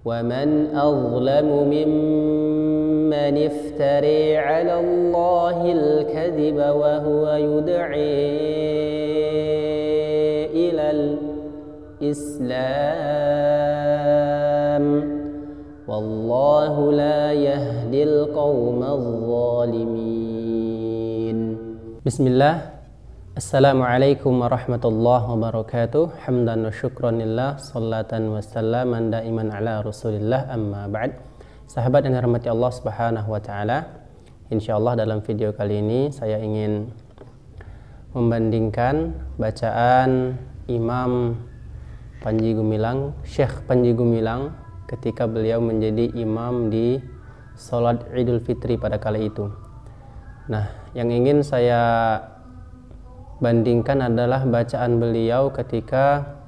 ومن أظلم ممن افتري على الله الكذب وهو يدعي إلى الإسلام والله لا يهدي القوم الظالمين. بسم الله. Assalamualaikum warahmatullahi wabarakatuh. Hamdan wa syukran lillah, salatan wa salaman daiman ala rasulillah, amma ba'd. Sahabat yang dirahmati Allah subhanahu wa ta'ala, insyaallah dalam video kali ini saya ingin membandingkan bacaan Imam Panji Gumilang, Syekh Panji Gumilang ketika beliau menjadi imam di salat Idul Fitri pada kala itu. Nah, yang ingin saya bandingkan adalah bacaan beliau ketika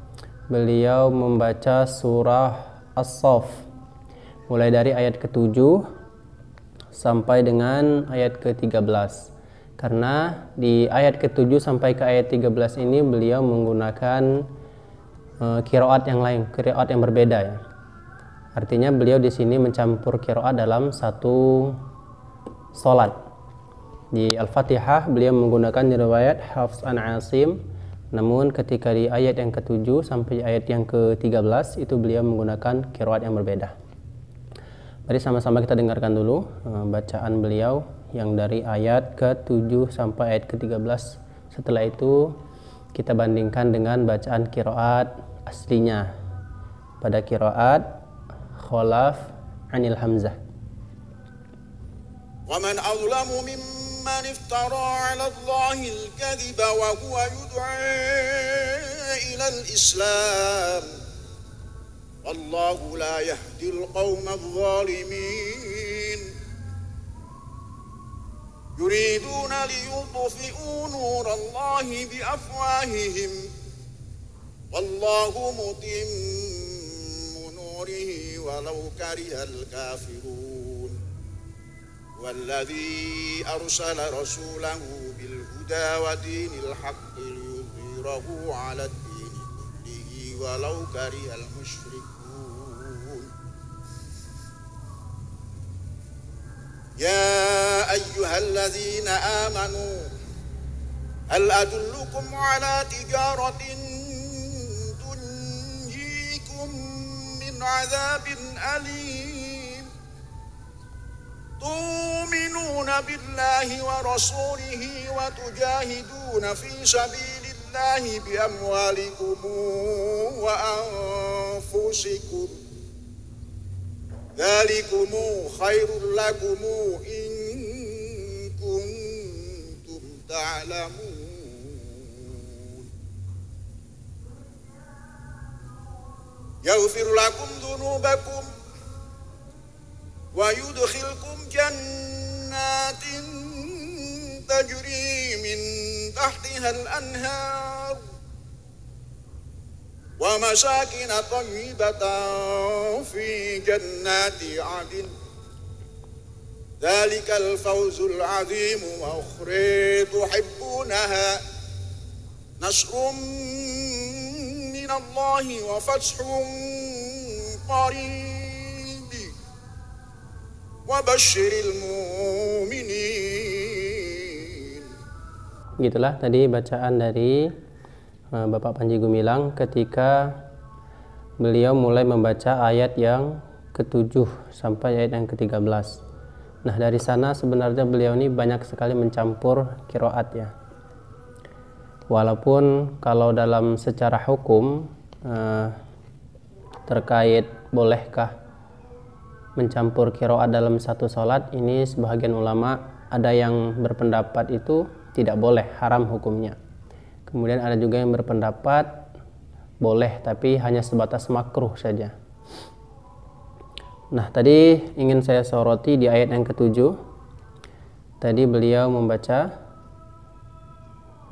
beliau membaca surah As-Saff mulai dari ayat ke-7 sampai dengan ayat ke-13. Karena di ayat ke-7 sampai ke ayat 13 ini beliau menggunakan qiraat yang lain, qiraat yang berbeda ya. Artinya beliau di sini mencampur qiraat dalam satu salat. Di Al-Fatihah beliau menggunakan riwayat Hafs an Asim, namun ketika di ayat yang ke-7 sampai ayat yang ke-13 itu beliau menggunakan qiraat yang berbeda. Mari sama-sama kita dengarkan dulu bacaan beliau yang dari ayat ke-7 sampai ayat ke-13. Setelah itu kita bandingkan dengan bacaan qiraat aslinya pada qiraat Khalaf anil Hamzah. ومن أظلم ممن افترى على الله الكذب وهو يدعى إلى الإسلام والله لا يهدي القوم الظالمين يريدون ليطفئوا نور الله بأفواههم والله متم نوره ولو كره الكافرون والذي أرسل رسوله بالهدى ودين الحق ليظهره على الدين كله ولو كره المشركون يا أيها الذين آمنوا هل أدلكم على تجارة تنجيكم من عذاب أليم تؤمنون بالله ورسوله وتجاهدون في سبيل الله بأموالكم وأنفسكم ذلكم خير لكم إن كنتم تعلمون يغفر لكم ذنوبكم ويدخلكم جنات تجري من تحتها الأنهار ومساكن طيبة في جنات عدن ذلك الفوز العظيم وأخرى تحبونها نصر من الله وفتح قريب wabashiril mu'minin. Gitulah tadi bacaan dari Bapak Panji Gumilang ketika beliau mulai membaca ayat yang ke-7 sampai ayat yang ke-13. Nah, dari sana sebenarnya beliau ini banyak sekali mencampur qiraat ya. Walaupun kalau dalam secara hukum terkait bolehkah mencampur qiraat dalam satu salat, ini sebahagian ulama ada yang berpendapat itu tidak boleh, haram hukumnya. Kemudian ada juga yang berpendapat boleh tapi hanya sebatas makruh saja. Nah, tadi ingin saya soroti di ayat yang ke-7. Tadi beliau membaca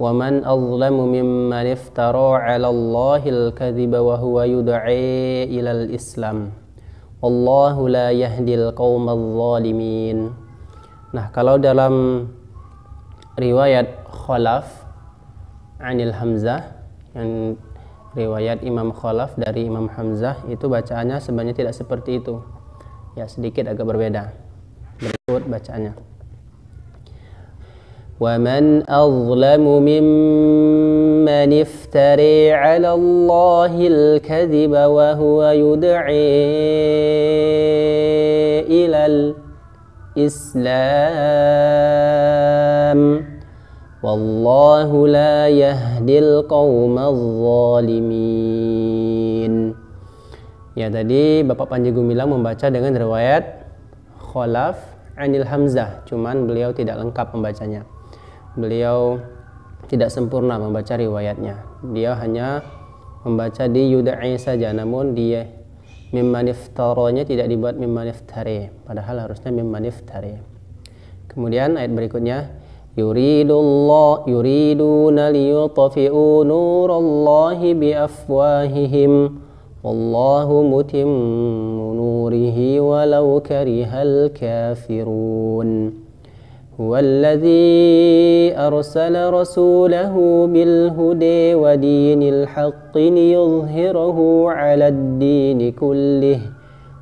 وَمَنْ أَظْلَمُ مِمَّنِ افْتَرَى عَلَى اللَّهِ الْكَذِبَ وَهُوَ يُدْعِي إِلَى الْإِسْلَامِ Wallahu la yahdil qaumadz zalimin. Nah, kalau dalam riwayat Khalaf anil Hamzah yang riwayat Imam Khalaf dari Imam Hamzah itu bacaannya sebenarnya tidak seperti itu. Ya, sedikit agak berbeda. Berikut bacaannya. وَمَنْ أَظْلَمُ مِمَّنِ افْتَرَى عَلَى اللَّهِ الْكَذِبَ وَهُوَ يُدْعِي إِلَى الْإِسْلَامِ وَاللَّهُ لَا يَهْدِي الْقَوْمَ الظَّالِمِينَ. Ya, tadi Bapak Panji Gumilang membaca dengan riwayat Khalaf Anil Hamzah, cuman beliau tidak lengkap membacanya. Beliau tidak sempurna membaca riwayatnya. Dia hanya membaca di yudai saja, namun dia mimman iftaranya tidak dibuat mimman iftari, padahal harusnya mimman iftari. Kemudian ayat berikutnya, yuriduna liyutfi'u nurallahi biafwahihim wallahu mutimmu nurihi walau karihal kafirun. هو الذي أرسل رسوله بالهدى ودين الحق ليظهره على الدين كله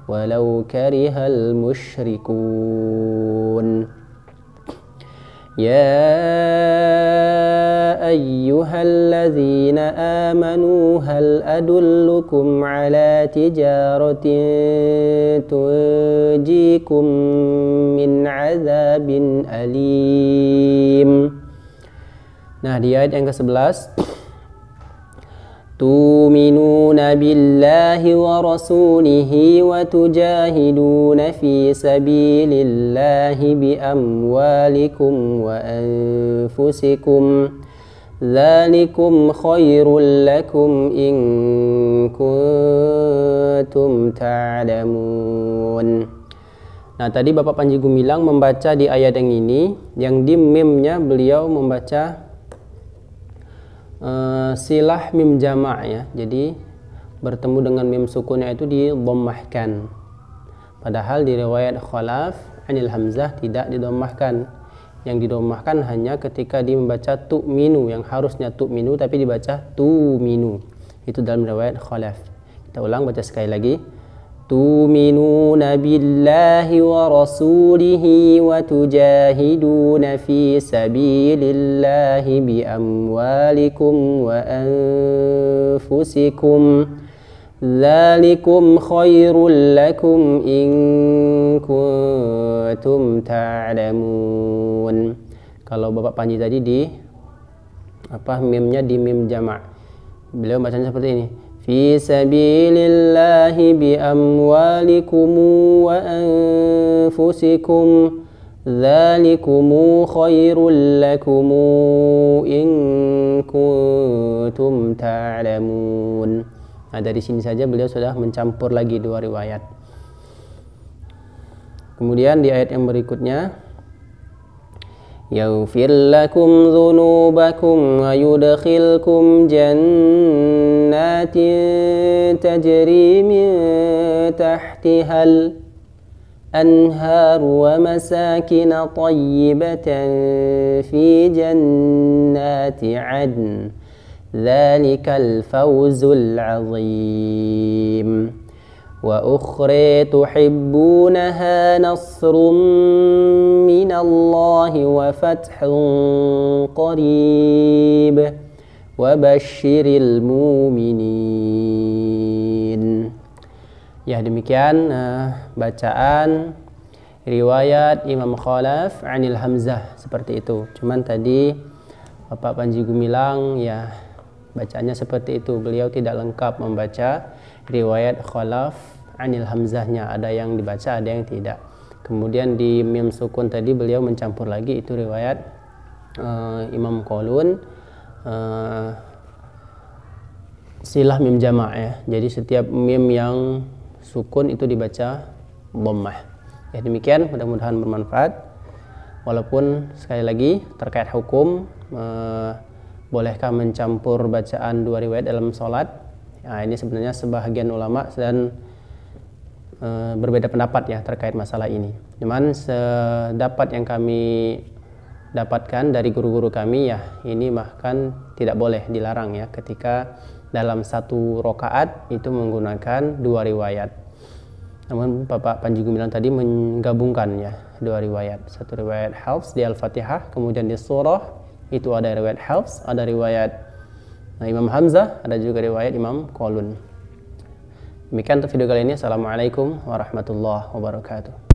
ولو كره المشركون. يا أيها الذين آمنوا هل أدلكم على تجارة تنجيكم من عذاب أليم. Nah, di ayat yang ke-11, تؤمنون بالله ورسوله وتجاهدون في سبيل الله بأموالكم وأنفسكم ذلكم خير لكم إن كنتم تعلمون. Nah, tadi Bapak Panji Gumilang membaca di ayat yang ini, yang di mimnya beliau membaca silah mim jama' ya. Jadi bertemu dengan mim sukunnya itu didommahkan. Padahal di riwayat Khalaf Anil Hamzah tidak didommahkan. Yang didommahkan hanya ketika dia membaca tu'minu, yang harusnya tu'minu tapi dibaca tu'minu. Itu dalam riwayat Khalaf. Kita ulang, baca sekali lagi. Tu'minuna billahi wa rasulihi wa tujahiduna fi sabilillahi bi amwalikum wa anfusikum dzalikum khairul lakum in kuntum ta'lamun. Kalau Bapak Panji tadi di mimnya di mim jama', beliau bacanya seperti ini. Fi sabilillahi bi amwalikum wa anfusikum dzalikum khairul lakum in kuntum ta'lamun. Nah, dari sini saja beliau sudah mencampur lagi dua riwayat. Kemudian di ayat yang berikutnya, yaghfir lakum dzunubakum wa yudkhilkum jannatin tajri min tahtihal anhar wa masakin tayyibatan fi jannati adn dzalikal fawzul azim. وأخرى تحبونها نصر من الله وفتح قريب وبشر المؤمنين. Ya, demikian bacaan riwayat Imam Khalaf Anil Hamzah seperti itu. Cuman tadi Bapak Panji Gumilang ya bacaannya seperti itu. Beliau tidak lengkap membaca riwayat Khalaf Anil Hamzahnya, ada yang dibaca, ada yang tidak. Kemudian di mim sukun tadi beliau mencampur lagi, itu riwayat Imam Qalun silah mim jama' ya. Jadi setiap mim yang sukun itu dibaca dhammah. Ya, demikian, mudah-mudahan bermanfaat. Walaupun sekali lagi terkait hukum, bolehkah mencampur bacaan dua riwayat dalam sholat? Nah, ini sebenarnya sebahagian ulama dan berbeda pendapat ya terkait masalah ini. Cuman sedapat yang kami dapatkan dari guru-guru kami ya, ini bahkan tidak boleh, dilarang ya ketika dalam satu rokaat itu menggunakan 2 riwayat. Namun Bapak Panji Gumilang tadi menggabungkannya 2 riwayat. Satu riwayat Hafs di Al-Fatihah, kemudian di surah itu ada riwayat Hafs, ada riwayat Imam Hamzah, ada juga riwayat Imam Qalun. Demikian untuk video kali ini. Assalamualaikum warahmatullahi wabarakatuh.